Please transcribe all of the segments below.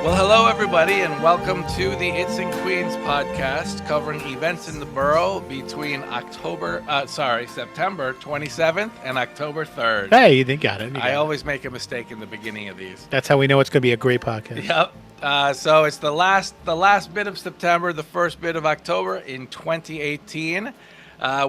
Well, hello, everybody, and welcome to the It's in Queens podcast, covering events in the borough between September 27th and October 3rd. Hey, you got it. I always make a mistake in the beginning of these. That's how we know it's going to be a great podcast. Yep. So it's the last bit of September, the first bit of October in 2018.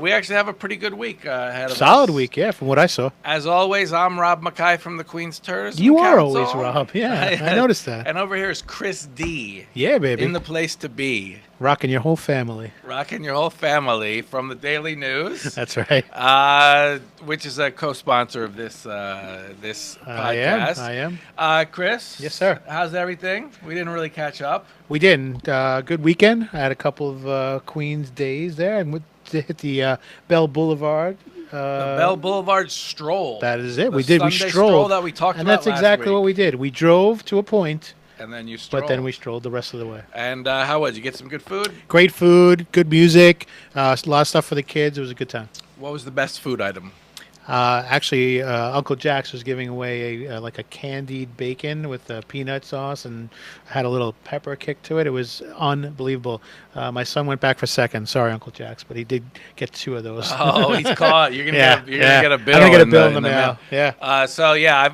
We actually have a pretty good week ahead of us. Solid week, yeah, from what I saw. As always, I'm Rob Mackay from the Queens Tourism You are Council. always Rob, yeah. I noticed that. And over here is Chris D. Yeah, baby. In the place to be. Rocking your whole family. Rocking your whole family from the Daily News. That's right. Which is a co-sponsor of this podcast. I am. Chris? Yes, sir. How's everything? We didn't really catch up. We didn't. Good weekend. I had a couple of Queens days there and went to hit the Bell Boulevard. The Bell Boulevard stroll. That is it. The we did. Sunday We strolled. stroll that we talked and about that's last exactly week. what we did. We drove to a point, And then you strolled. but then we strolled the rest of the way. And how was? You get some good food? Great food, good music, a lot of stuff for the kids. It was a good time. What was the best food item? Actually, Uncle Jack's was giving away a candied bacon with peanut sauce and had a little pepper kick to it. It was unbelievable. My son went back for second. Sorry, Uncle Jack's, but he did get two of those. Oh, he's caught. You're gonna get a bill. I'm gonna get a bill in the mail. Yeah.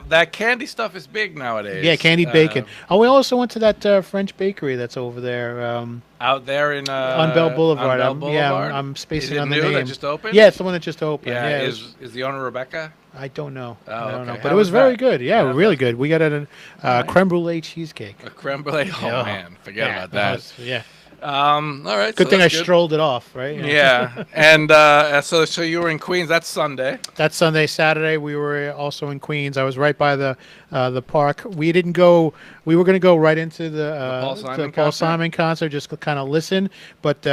That candy stuff is big nowadays. Yeah, candied bacon. We also went to that French bakery that's over there. Out there in on Bell Boulevard. On Bell Boulevard? I'm spacing Is it on the new name. that just opened? Yeah, it's the one that just opened. Yeah. Yeah, Is the owner Rebecca? I don't know. Oh, I don't okay. know. But How it was was very that? good. Yeah, Yeah, really good. We got a creme brulee cheesecake. A creme brulee? Oh, Yeah. man. Forget about that that. was- yeah. All right. Good so thing I that's good. strolled it off, right? Yeah. And so you were in Queens. That's Sunday. That Sunday, Saturday, we were also in Queens. I was right by the park. We didn't go. We were going to go right into the Paul Simon concert, just to kind of listen. But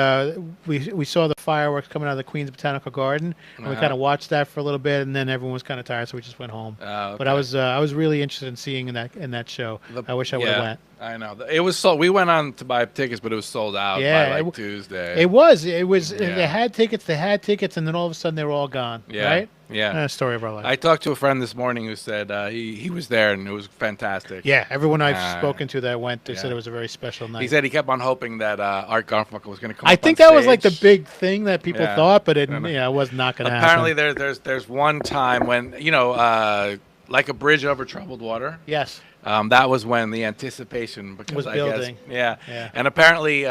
we saw the fireworks coming out of the Queens Botanical Garden, and we kind of watched that for a little bit, and then everyone was kind of tired, so we just went home. Okay. But I was really interested in seeing in that show. I wish I would have went. I know. It was sold. We went on to buy tickets, but it was sold out by Tuesday. It was. Yeah. They had tickets, and then all of a sudden they were all gone. Yeah. Right? Yeah. Story of our life. I talked to a friend this morning who said he was there and it was fantastic. Yeah, everyone I've spoken to that went, they said it was a very special night. He said he kept on hoping that Art Garfunkel was going to come. I up think on that was like the stage. big thing that people thought, but it was not going to happen. Apparently, there's one time when like a bridge over troubled water. Yes. That was when the anticipation Was building. Yeah. Yeah. And apparently,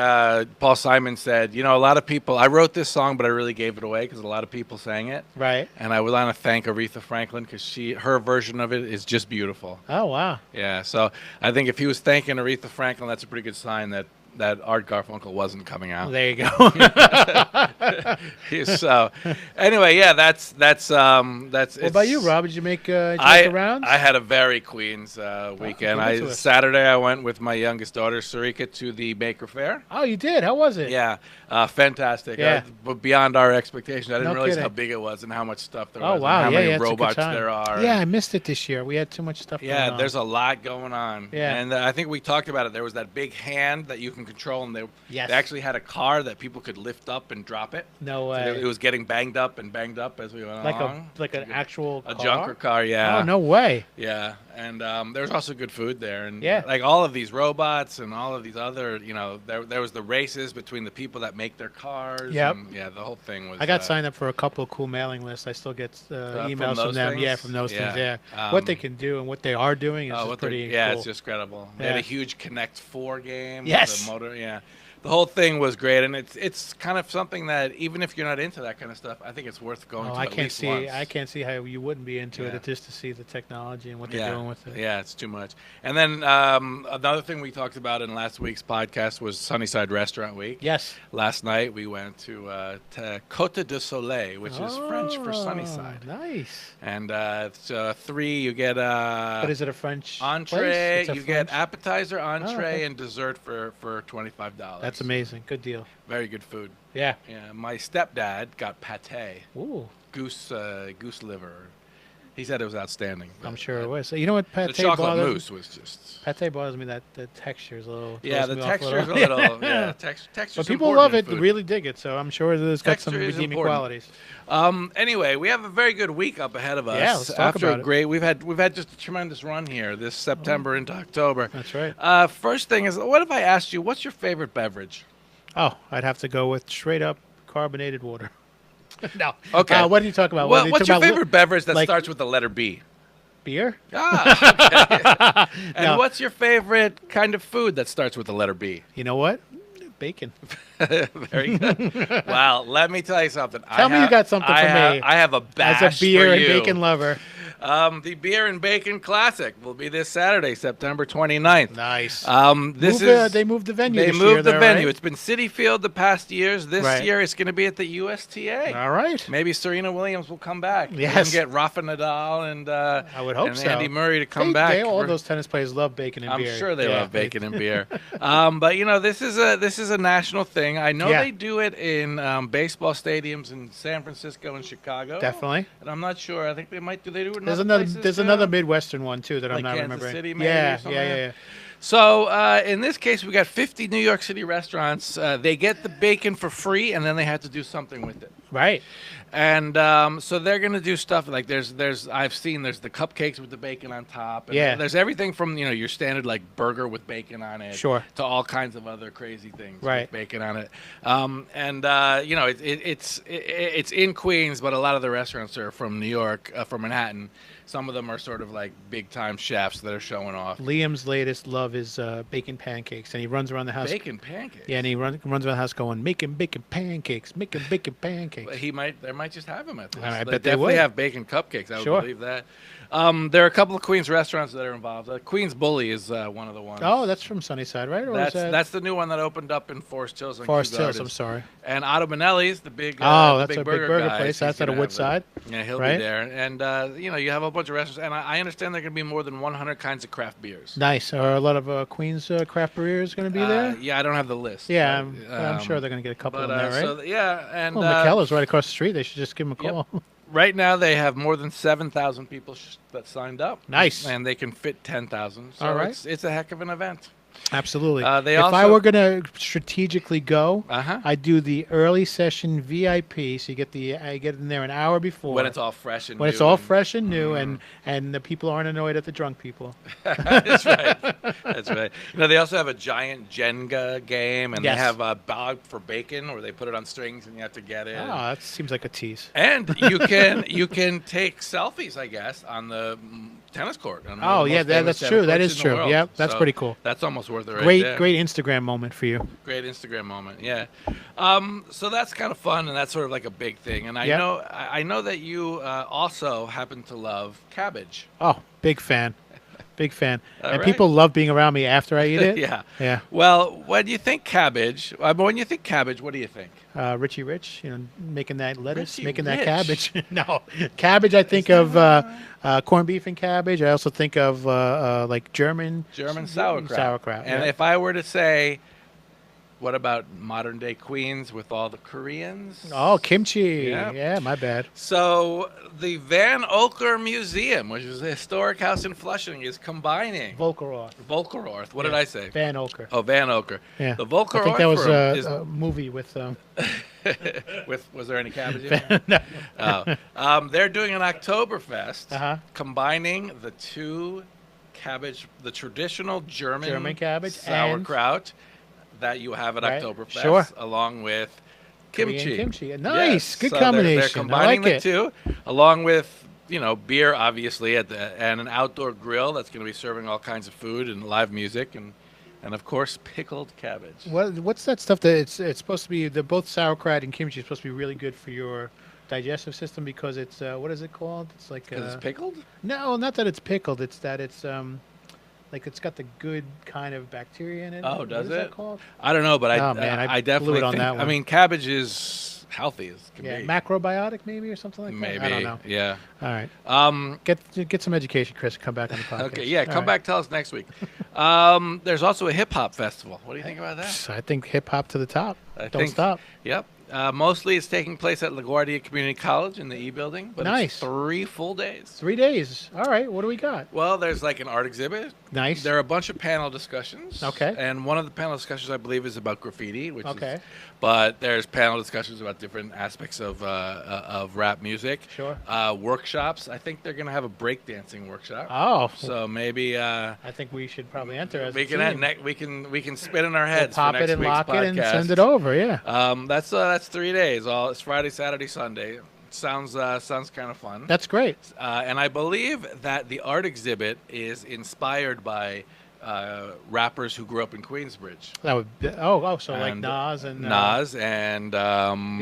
Paul Simon said, a lot of people. I wrote this song, but I really gave it away because a lot of people sang it. Right. And I would want to thank Aretha Franklin because her version of it is just beautiful. Oh wow. Yeah. So I think if he was thanking Aretha Franklin, that's a pretty good sign that Art Garfunkel wasn't coming out. There you go. So, anyway, yeah, that's. What about you, Rob? Did you make the rounds? I had a very Queens weekend. Saturday I went with my youngest daughter Sarika to the Maker Fair. Oh, you did? How was it? Yeah, fantastic. Yeah. But beyond our expectations. I didn't No realize kidding. how big it was and how much stuff there Oh was. wow. And how many it's a good robots time. there are. Yeah, I missed it this year. We had too much stuff. Yeah, going on. there's a lot going on. Yeah. And I think we talked about it. There was that big hand that you can control, and they actually had a car that people could lift up and drop it. No way. So it was getting banged up as we went along. Like an actual car? A junker car, yeah. Oh, no way. Yeah, and there's also good food there, and Yeah. like all of these robots and all of these other, there was the races between the people that make their cars. Yep. And, yeah, the whole thing was. I got signed up for a couple of cool mailing lists. I still get emails from them. things? Yeah, from those things. Yeah. Yeah. What they can do and what they are doing is just pretty cool. Yeah, it's just incredible. They had Yeah. a huge Connect 4 game. Yes. The motor, yeah. The whole thing was great, and it's kind of something that even if you're not into that kind of stuff, I think it's worth going to I at can't least see. once. I can't see how you wouldn't be into Yeah. it just to see the technology and what they're doing with it. Yeah, it's too much. And then another thing we talked about in last week's podcast was Sunnyside Restaurant Week. Yes. Last night we went to Côte de Soleil, which is French for Sunnyside. Nice. And it's 3. You get But is it a French entree. place? It's a You get French- appetizer, entree, okay. and dessert for $25. That's amazing. Good deal. Very good food. Yeah. Yeah, my stepdad got pate, Ooh. goose liver. He said it was outstanding. I'm sure it was. So you know what The pate chocolate bothers me? mousse was just. Pate bothers me that the texture is a little. Yeah, throws the me off texture is a little. little. Yeah, texture. But people love it, really dig it. So I'm sure there's got some Texture is redeeming important. qualities. Anyway, we have a very good week up ahead of us. Yeah, let's talk After about a it. great, we've had just a tremendous run here this September into October. That's right. First thing is, what if I asked you, what's your favorite beverage? Oh, I'd have to go with straight up carbonated water. No. Okay. What are you talking about? Well, You what's talking your about favorite beverage that like- starts with the letter B? beer? Ah, okay. And No. what's your favorite kind of food that starts with the letter B? You know what? Bacon. Very good. Well, let me tell you something. Tell me you got something for me. I have a bash As a beer for and you. bacon lover. The Beer and Bacon Classic will be this Saturday, September 29th. Nice. They moved the venue. They this moved year, the though, venue. right? It's been City Field the past years. This Right. year it's going to be at the USTA. All right. Maybe Serena Williams will come back. Yes. We can get Rafa Nadal and I would hope and so. Andy Murray to come back. All those tennis players love bacon and I'm beer. sure they Yeah. love bacon and beer. But you know, this is a national thing. I know Yeah. they do it in baseball stadiums in San Francisco and Chicago. Definitely. And I'm not sure. I think they might do. They do it in There's other another. places, There's too. another Midwestern one too that I'm Like not Kansas remembering. City, maybe, or yeah, something yeah, like yeah, that? yeah. So in this case, we got 50 New York City restaurants. They get the bacon for free, and then they have to do something with it. Right. And so they're gonna do stuff like there's I've seen there's the cupcakes with the bacon on top. And Yeah. There's everything from your standard like burger with bacon on it. Sure. To all kinds of other crazy things. Right. With bacon on it. It's in Queens, but a lot of the restaurants are from New York, from Manhattan. Some of them are sort of like big time chefs that are showing off. Liam's latest love is bacon pancakes, and he runs around the house. Bacon pancakes. Yeah, and he runs around the house going, making bacon pancakes, making bacon pancakes. They might just have them at this. I They bet they definitely would. have bacon cupcakes. I would Sure. believe that. There are a couple of Queens restaurants that are involved. Queens Bully is one of the ones. Oh, that's from Sunnyside, right? Or is that That's the new one that opened up in Forest Hills. Forest Kew Hills? I'm Gardens. sorry. And Otto Bonelli's, the big Oh, the that's big a big burger guy. place. He's That's at a gonna have Woodside. Yeah, he'll right? be there. And you have a bunch of restaurants, and I understand there are going to be more than 100 kinds of craft beers. Nice. Are a lot of Queens craft brewers going to be there? Yeah, I don't have the list. Yeah, but, I'm sure they're going to get a couple But in there, right? and Well, McKellar's right across the street. They should just give him a Yep. call. right now they have more than 7,000 people that signed up. Nice. And they can fit 10,000. So All right. it's a heck of an event. Absolutely. They if I also- were going to strategically go, Uh-huh. I'd do the early session VIP. So I get in there an hour before. When it's all fresh and When new it's all and- fresh and new, and the people aren't annoyed at the drunk people. That's right. That's right. They also have a giant Jenga game, and Yes. they have a bog for bacon, where they put it on strings and you have to get it. Oh, that seems like a tease. And you can take selfies, I guess, on the tennis court. On Oh, the yeah, most famous that's tennis true. That courts is in the true. world. Yep, that's So pretty cool. That's almost worth it right Great, there. great Instagram moment for you. Great Instagram moment, yeah. So that's kind of fun, and that's sort of like a big thing. And I Yep. know that you also happen to love cabbage. Oh, big fan. Big fan. All And right. people love being around me after I eat it. Yeah. Yeah. Well, when you think cabbage, what do you think? Richie Rich, making that lettuce, Richie making Rich? that cabbage. No, cabbage. I think of corned beef and cabbage. I also think of like German Sauerkraut. Sauerkraut. And yeah. if I were to say, what about modern day Queens with all the Koreans? Oh, kimchi. Yep. Yeah, my bad. So the Van Ocker Museum, which is a historic house in Flushing, is combining Volkerorth. Volkerorth. What did I say? Van Ocker. Oh, Van Ocker. Yeah. The Volkerorth I think that was room is a movie with. was there any cabbage in it? No. Oh. They're doing an Oktoberfest, Uh-huh. combining the two cabbage, the traditional German cabbage sauerkraut that you have at Right. Oktoberfest, Sure. along with Korean kimchi. kimchi. Nice. Good So combination. They're I combining like the it. two, along with beer, obviously, and an outdoor grill that's going to be serving all kinds of food and live music, and of course pickled cabbage. What's that stuff that it's supposed to be? Both sauerkraut and kimchi is supposed to be really good for your digestive system because it's what is it called? It's like Because it's pickled? no, not that it's pickled. It's that it's like it's got the good kind of bacteria in it. Oh, What does is it? that called? I don't know, but Oh, man, I I definitely blew it on think, that I one. mean, cabbage is healthy as can Yeah, be. macrobiotic maybe or something like Maybe. that. I don't know. Yeah. All right, get some education, Chris. Come back on the podcast. Okay. Yeah. All Come right. back. Tell us next week. There's also a hip hop festival. What do you think about that? I think hip hop to the top. I Don't think- stop. Yep. Mostly it's taking place at LaGuardia Community College in the E building, but Nice. it's 3 full days. 3 days. All right. What do we got? Well, there's like an art exhibit. Nice. There are a bunch of panel discussions. Okay. And one of the panel discussions, I believe, is about graffiti, which Okay. is. But there's panel discussions about different aspects of rap music. Sure. Workshops. I think they're gonna have a breakdancing workshop. Oh. So maybe. I think we should probably enter as we a can team. we can spin in our We'll heads. pop for next it and week's lock it and podcast. send it over. Yeah. That's 3 days. It's Friday, Saturday, Sunday. Sounds kind of fun. That's great. And I believe that the art exhibit is inspired by rappers who grew up in Queensbridge. That would be, so like And Nas and Nas and the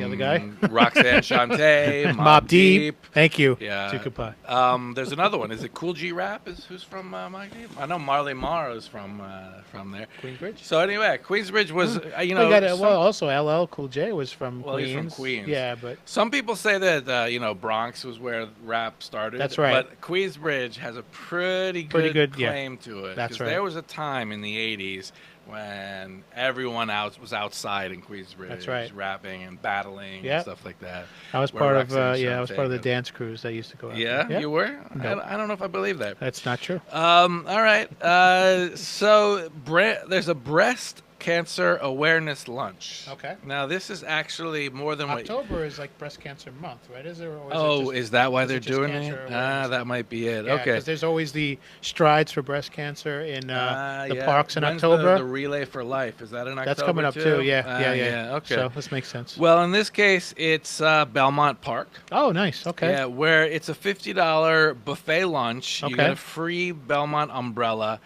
other guy? Roxanne Shante, Mobb Deep. Thank you. Yeah. Tukupai. There's another one. Is it Cool G Rap? Who's from Mobb Deep? I know Marley Marl is from there. Queensbridge. So anyway, Queensbridge was Also LL Cool J was from Queens. He's from Queens. Yeah, but some people say that Bronx was where rap started. That's right. But Queensbridge has a pretty good claim to it. That's 'Cause right. There was a time in the '80s when everyone was outside in Queensbridge. That's right. Rapping and battling Yep. and stuff like that. I was where part of Roxanne I was part of the Shante- dance crews that used to go out. Yeah, there. you were. No. I don't know if I believe that. That's not true. All right. So there's a breast cancer awareness lunch. Okay. Now this is actually more than what. October is like breast cancer month, right? Is there? Is that why is they're it just doing cancer it? awareness? That might be it. Yeah, Okay. because there's always the strides for breast cancer in the Yeah. parks in When's October. The Relay for Life, is that in October? That's coming up too. Yeah. Okay. So this makes sense. Well, in this case, it's Belmont Park. Oh, nice. Okay. Yeah, where it's a $50 buffet lunch. You Okay. get a free Belmont umbrella.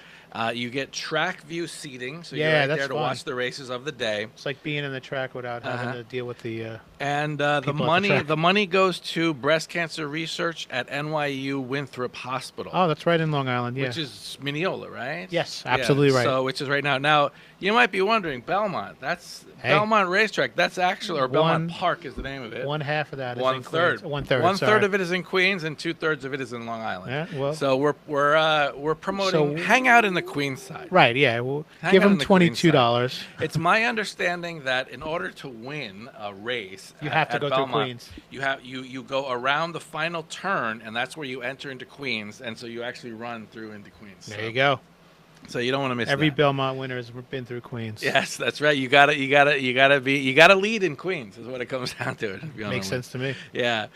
You get track view seating, so you're Yeah, right that's there to fun. watch the races of the day. It's like being in the track without having to deal with the. And people at the money goes to breast cancer research at NYU Winthrop Hospital. Oh, that's right in Long Island. Yeah. Which is Mineola, right? Yes, absolutely right. So, which is right now. Now, you might be wondering, Belmont, that's Belmont Racetrack. That's actually, or Belmont Park is the name of it. One half of that is One in third. Queens. One third. One third of it is in Queens, and 2/3 of it is in Long Island. Yeah, well. So we're promoting hang out in the Queens side. Right. Yeah. We'll Hang give out them in the Queens $22. It's my understanding that in order to win a race, You have to go through Belmont, Queens. You go around the final turn, and that's where you enter into Queens, and so you actually run through into Queens. There you go. So you don't want to miss Every that. Belmont winner has been through Queens. Yes, that's right. You gotta lead in Queens is what it comes down to. If you wanna Makes win. sense to me. Yeah.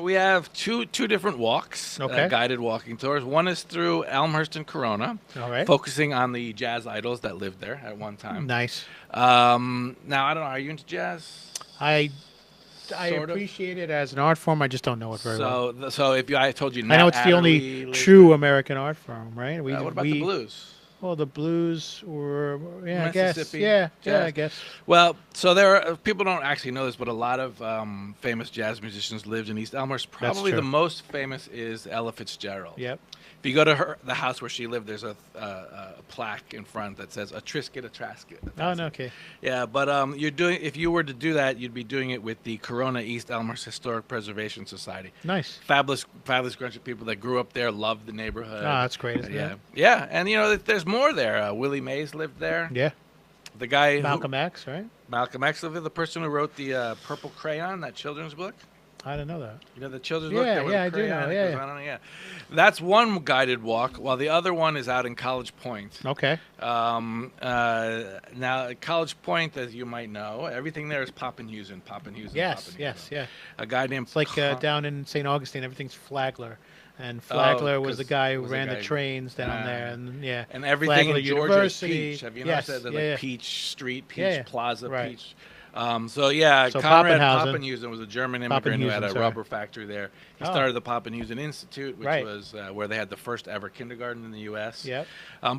We have two different walks, Okay. guided walking tours. One is through Elmhurst and Corona, All right. focusing on the jazz idols that lived there at one time. Nice. Now, I don't know, are you into jazz? I Sort of. appreciate it as an art form. I just don't know it very well. So if I told you, I know it's the only true American art form, right? What about the blues? Well, the blues were, I guess. Mississippi Yeah, jazz. I guess. Well, so there are people don't actually know this, but a lot of famous jazz musicians lived in East Elmhurst. Probably true. the most famous is Ella Fitzgerald. Yep. If you go to the house where she lived, there's a plaque in front that says "A Trisket, a Trasket." Oh, no, okay. Yeah, but if you were to do that, you'd be doing it with the Corona East Elmhurst Historic Preservation Society. Nice. Fabulous bunch of people that grew up there, loved the neighborhood. Oh, that's great, isn't yeah, it? yeah, and there's more there. Willie Mays lived there. Yeah. The guy Malcolm X, right? Malcolm X lived there. The person who wrote the Purple Crayon, that children's book. I didn't know that. You know the children's book? Yeah, There was yeah, a I do know. crayon, it Yeah, goes yeah. on and on, yeah. That's one guided walk, while the other one is out in College Point. Okay. Now, College Point, as you might know, everything there is Poppenhusen. Yes, yeah. A guy named... It's like down in St. Augustine, everything's Flagler. And Flagler was the guy who ran the trains down there. And yeah. And everything Flagler in Georgia is University. Peach. Have you Yes, noticed that? yeah, Like Peach Street, Peach Yeah, Plaza, right. Peach... Conrad Poppenhusen. Poppenhusen was a German immigrant who had a Poppenhusen, sorry. rubber factory there. He Oh. started the Poppenhusen Institute, which Right. was where they had the first ever kindergarten in the U.S. Yep.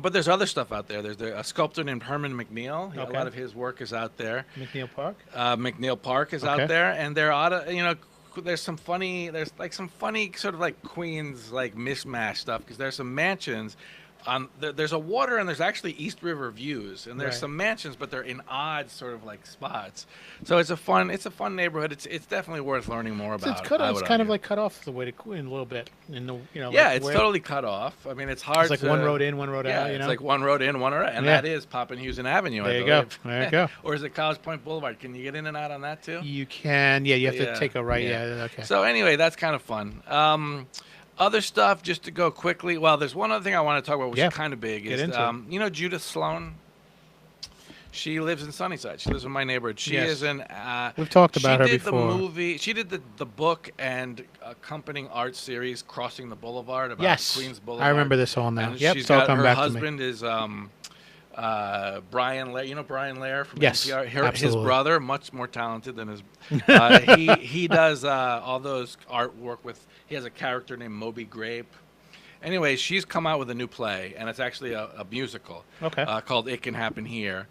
But there's other stuff out there. There's a sculptor named Herman McNeil. A Okay. lot of his work is out there. McNeil Park. McNeil Park is Okay. out there, and there ought to, there's some funny sort of like Queens like mishmash stuff because there's some mansions there's a water and there's actually East River views, and there's Right. some mansions, but they're in odd sort of like spots. So it's a fun neighborhood. It's definitely worth learning more So about. it's cut. I It's would kind of argue. like cut off the way to Queen a little bit in the Yeah, like it's where, totally cut off. I mean, it's hard. it's like to, one road in, one road Yeah, out. You it's know. like one road in, one road out, and Yeah. that is Pappenhusen Avenue. There I you go. believe. There you go. Or is it College Point Boulevard? Can you get in and out on that too? You can. Yeah, you have Yeah, to take a right. yeah. Yeah. Okay. So anyway, that's kind of fun. Other stuff, just to go quickly. Well, there's one other thing I want to talk about, which Yeah. is kind of big. Get Is into it. you know Judith Sloan? She lives in Sunnyside. She lives in my neighborhood. She Yes. is an. We've talked about her She did before. the movie. She did the book and accompanying art series, Crossing the Boulevard, about Yes. Queens Boulevard. I remember this all now. And Yep. she's It's all got come her back to me. husband is Brian Lair. You know Brian Lair from Yes, NPR. His absolutely. brother, much more talented than his. He does all those artwork with. He has a character named Moby Grape. Anyway, she's come out with a new play, and it's actually a musical. Okay. Called It Can Happen Here.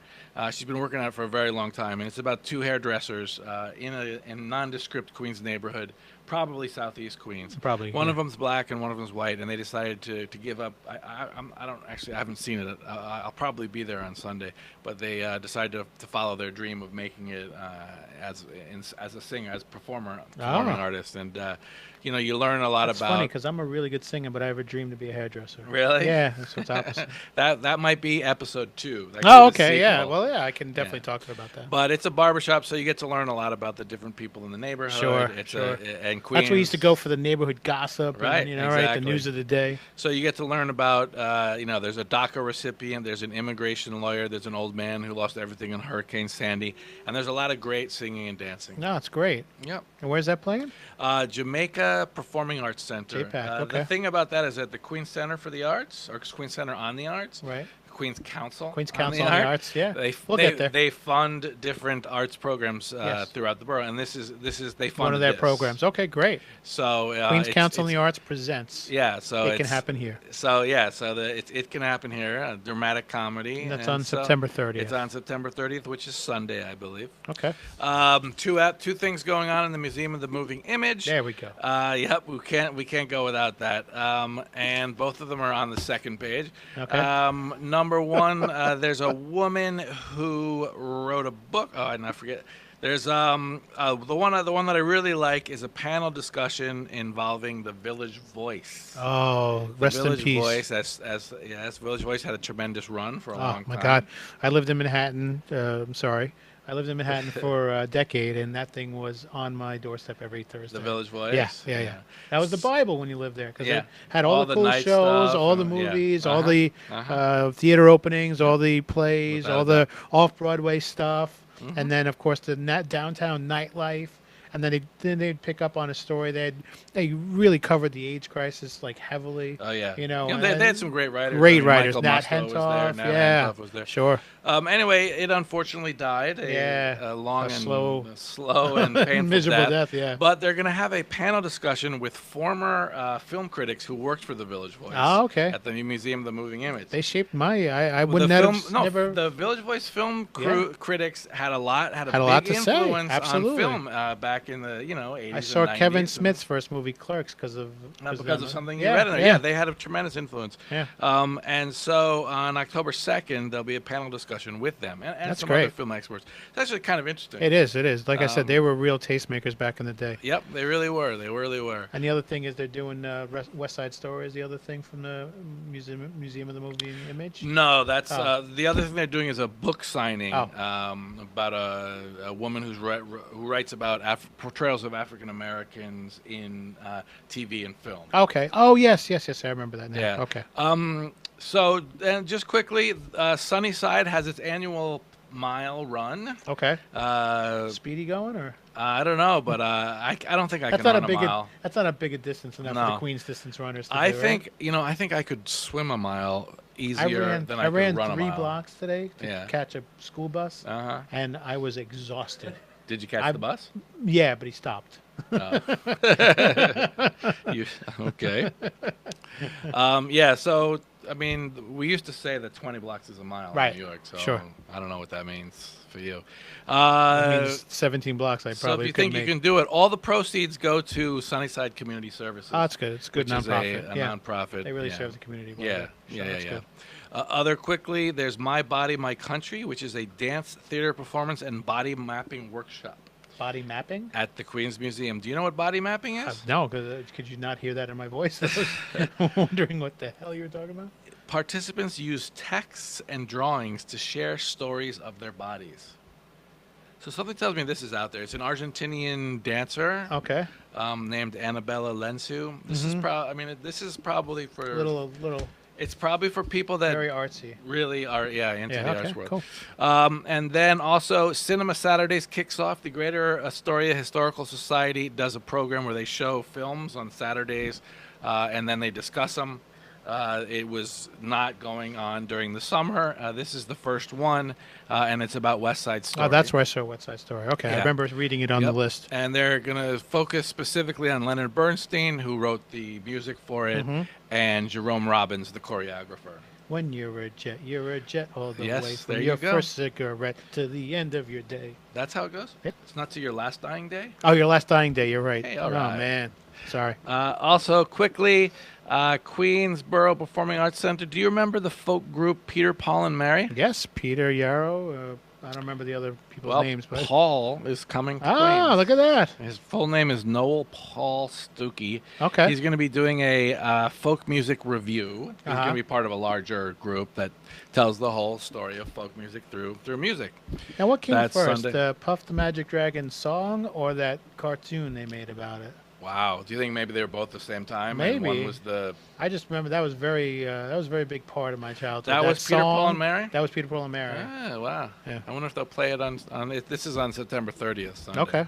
She's been working on it for a very long time, and it's about two hairdressers in a nondescript Queens neighborhood, probably Southeast Queens. Probably, One yeah. of them's black and one of them's white, and they decided to give up. I don't actually. I haven't seen it. I'll probably be there on Sunday, but they decided to follow their dream of making it as a singer, as performing artist, and you learn a lot That's about. funny because I'm a really good singer, but I have a dream to be a hairdresser. Really? Yeah, that's what's opposite. That might be episode 2. That could Oh, be the okay, yeah. sequel. Well, yeah, I can definitely talk about that. But it's a barbershop, so you get to learn a lot about the different people in the neighborhood. Sure, It's sure. And Queens. That's where we used to go for the neighborhood gossip, Right, and, right, the exactly. news of the day. So you get to learn about, there's a DACA recipient, there's an immigration lawyer, there's an old man who lost everything in Hurricane Sandy, and there's a lot of great singing and dancing. No, it's great. Yep. And where's that playing? Jamaica Performing Arts Center. JPAC, okay. The thing about that is that the Queens Center for the Arts, or Queens Center on the Arts, Right. Queens Council. Queens Council on the Arts, yeah. We'll get there. They fund different arts programs Yes. throughout the borough, and this is they fund One of their programs. Okay, great. So Queens Council on the Arts presents. Yeah, so It Can Happen Here. So yeah, so it can happen here. A dramatic comedy. And that's and on so September 30th. It's on September 30th, which is Sunday, I believe. Okay. Two things going on in the Museum of the Moving Image. There we go. Yep, we can't go without that. And both of them are on the second page. Okay. Number one, there's a woman who wrote a book. Oh, I forget. There's the one that I really like is a panel discussion involving the Village Voice. Oh, The rest in Village peace. Voice, as Village Voice had a tremendous run for a long Oh, my time. God. I lived in Manhattan. I'm sorry. I lived in Manhattan for a decade, and that thing was on my doorstep every Thursday. The Village Voice. Yeah. That was the Bible when you lived there, because Yeah. it had all the cool night shows, stuff all the and- yeah. movies, all Uh-huh. the Uh-huh. theater openings, all the plays, Without all a the doubt. off-Broadway stuff, Mhm. and then, of course, the downtown nightlife. And then they'd pick up on a story. They really covered the AIDS crisis like heavily. Oh yeah. You know, they had some great writers. Great I mean, writers. Michael Nat Musto was there. Hentoff. Nat Yeah. Hentoff was there. Sure. Anyway, it unfortunately died. Yeah, A long a and slow and painful miserable death. death, yeah. But they're going to have a panel discussion with former film critics who worked for the Village Voice. Oh, okay. At the Museum of the Moving Image. They shaped my. I The wouldn't film, have no, never. the Village Voice film critics had a lot Had a big lot to say, influence absolutely. on film back in the 80s. I saw and Kevin 90s. Smith's first movie, Clerks, because of Something yeah, you read in there. Yeah, they had a tremendous influence. Yeah. And so on October 2nd, there'll be a panel discussion with them and That's some other great. film experts. It's actually kind of interesting. It is. It is. Like I said, they were real tastemakers back in the day. Yep, they really were. They really were. And the other thing is they're doing West Side Story. Is the other thing from the Museum of the Moving Image? No, that's Oh. the other thing they're doing is a book signing Oh. about a woman who writes about portrayals of African Americans in TV and film. Okay. Oh yes. I remember that now. Yeah. Okay. So, and just quickly, Sunnyside has its annual mile run. Okay. Uh, Speedy going or? I don't know, but I don't think I That's can not run a big. mile. That's not a big a distance enough for No. the Queens distance runners. To I do, think right? I think I could swim a mile easier than I could ran run a 3 mile. blocks today to Yeah. catch a school bus, Uh-huh. and I was exhausted. Did you catch I- the bus? Yeah, but he stopped. Oh. Okay. Yeah. So I mean, we used to say that 20 blocks is a mile Right. in New York, so Sure. I don't know what that means for you. That means 17 blocks. I So probably if you could think make. you can do it, all the proceeds go to Sunnyside Community Services. Oh, that's good. It's a good which nonprofit. is a yeah. nonprofit. They really yeah. serve the community. Well, Yeah, so yeah, that's yeah. good. Other quickly, there's My Body, My Country, which is a dance, theater performance, and body mapping workshop Body mapping? at the Queens Museum. Do you know what body mapping is? No, because could you not hear that in my voice? I'm wondering what the hell you were talking about. Participants use texts and drawings to share stories of their bodies. So something tells me this is out there. It's an Argentinian dancer Okay. named Annabella Lensu. This is this is probably for Little. It's probably for people that Very artsy. really are into the arts world. Cool. And then also Cinema Saturdays kicks off. The Greater Astoria Historical Society does a program where they show films on Saturdays, and then they discuss them. It was not going on during the summer. This is the first one, and it's about West Side Story. Oh, that's where I saw West Side Story. Okay, Yeah. I remember reading it on the list. And they're going to focus specifically on Leonard Bernstein, who wrote the music for it, and Jerome Robbins, the choreographer. When you're a jet all the Yes, way from there your you go. first cigarette to the end of your day. That's how it goes? Yep. It's not to your last dying day? Oh, your last dying day. You're right. Hey, all Oh right. man, sorry. Also, quickly, Queensboro Performing Arts Center. Do you remember the folk group Peter, Paul, and Mary? Yes, Peter Yarrow. I don't remember the other people's names, but Paul is coming to ah, Queens. look at that. His full name is Noel Paul Stuckey. Okay. He's going to be doing a folk music review. He's going to be part of a larger group that tells the whole story of folk music through music. Now, what came That's first, Sunday. the Puff the Magic Dragon song or that cartoon they made about it? Wow. Do you think maybe they were both at the same time? And Maybe. one was the... I just remember that was a very big part of my childhood. That was Peter, Paul, song- and Mary? That was Peter, Paul, and Mary. Ah, wow. Yeah. I wonder if they'll play it on this is on September 30th. Sunday. Okay.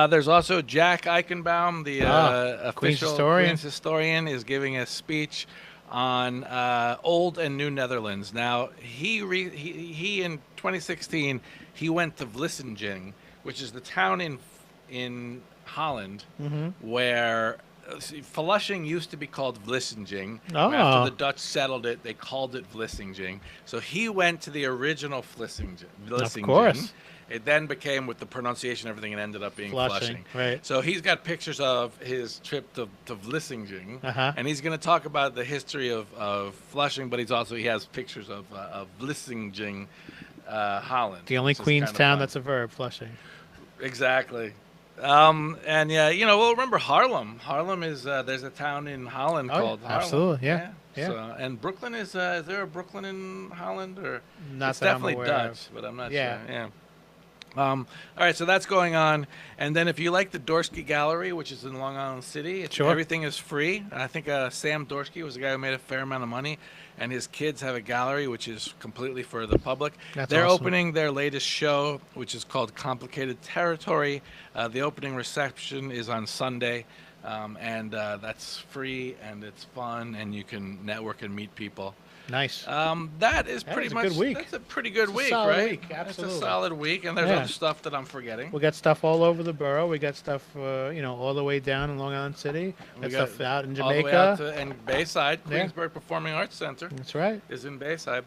There's also Jack Eichenbaum, the Queen's official historian. Queen's historian, is giving a speech on Old and New Netherlands. Now, he in 2016 he went to Vlissingen, which is the town in Holland where Flushing used to be called Vlissingen. Oh. After the Dutch settled it, they called it Vlissingen. So he went to the original Vlissingen. Of course. It then became, with the pronunciation and everything, it ended up being Flushing. Right. So he's got pictures of his trip to Vlissingen, Uh-huh. and he's going to talk about the history of Flushing, but he has pictures of Vlissingen, Holland. The only which is Queens kinda town fun. that's a verb, Flushing. Exactly. And yeah, well, remember Harlem. Harlem is there's a town in Holland Oh, yeah, called Harlem. absolutely, yeah. So, and Brooklyn is there a Brooklyn in Holland, or Not it's that I'm definitely aware Dutch, of. but I'm not Yeah. sure. Yeah. All right, so that's going on, and then if you like the Dorsky Gallery, which is in Long Island City, Sure. everything is free. And I think Sam Dorsky was the guy who made a fair amount of money, and his kids have a gallery which is completely for the public. That's They're awesome. opening their latest show, which is called Complicated Territory. The opening reception is on Sunday, and that's free and it's fun, and you can network and meet people. Nice. That is That pretty is a much good week. That's a pretty good It's a week, solid right? week, absolutely. It's a solid week, and there's Yeah. other stuff that I'm forgetting. We got stuff all over the borough. We got stuff, all the way down in Long Island City. We Got stuff out in all the Jamaica. way out to and Bayside. Yeah. Queensburg Performing Arts Center That's right. is in Bayside.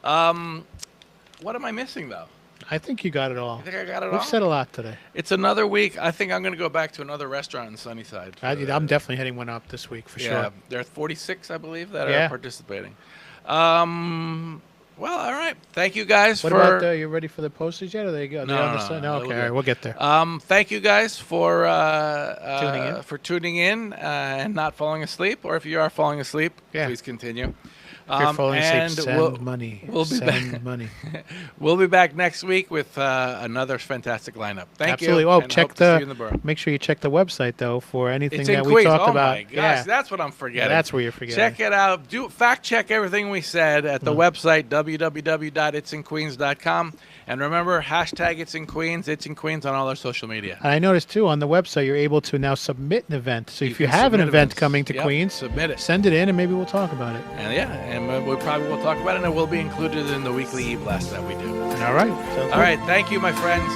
What am I missing, though? I think you got it all. I think I got it We've all. said a lot today. It's another week. I think I'm going to go back to another restaurant in Sunnyside. I'm definitely hitting one up this week for Yeah, sure. there are 46, I believe, that Yeah. are participating. Well, all right. Thank you guys What for. about you ready for the postage yet? Or they go? No, on no, the side? no, Okay, we'll all right, do- we'll get there. Thank you guys for Tuning in. and not falling asleep. Or if you are falling asleep, Yeah. please continue. If you're falling and asleep, send money. we'll be send back. money. We'll be back next week with another fantastic lineup. Thank Absolutely. you. Oh, and check hope to see you in the borough. Make sure you check the website though for anything It's in that we Queens. talked Oh about. my gosh, Yeah, that's what I'm forgetting. that's where you're forgetting. Check it out. Do fact check everything we said at the website www.it'sinqueens.com, and remember #it'sinqueens. It's in Queens on all our social media. And I noticed too on the website you're able to now submit an event. So if you can have an submit event events. coming to Yep, Queens, submit it. send it in and maybe we'll talk about it. And we probably will talk about it, and it will be included in the weekly e-blast that we do. All right. All right. Thank you, my friends.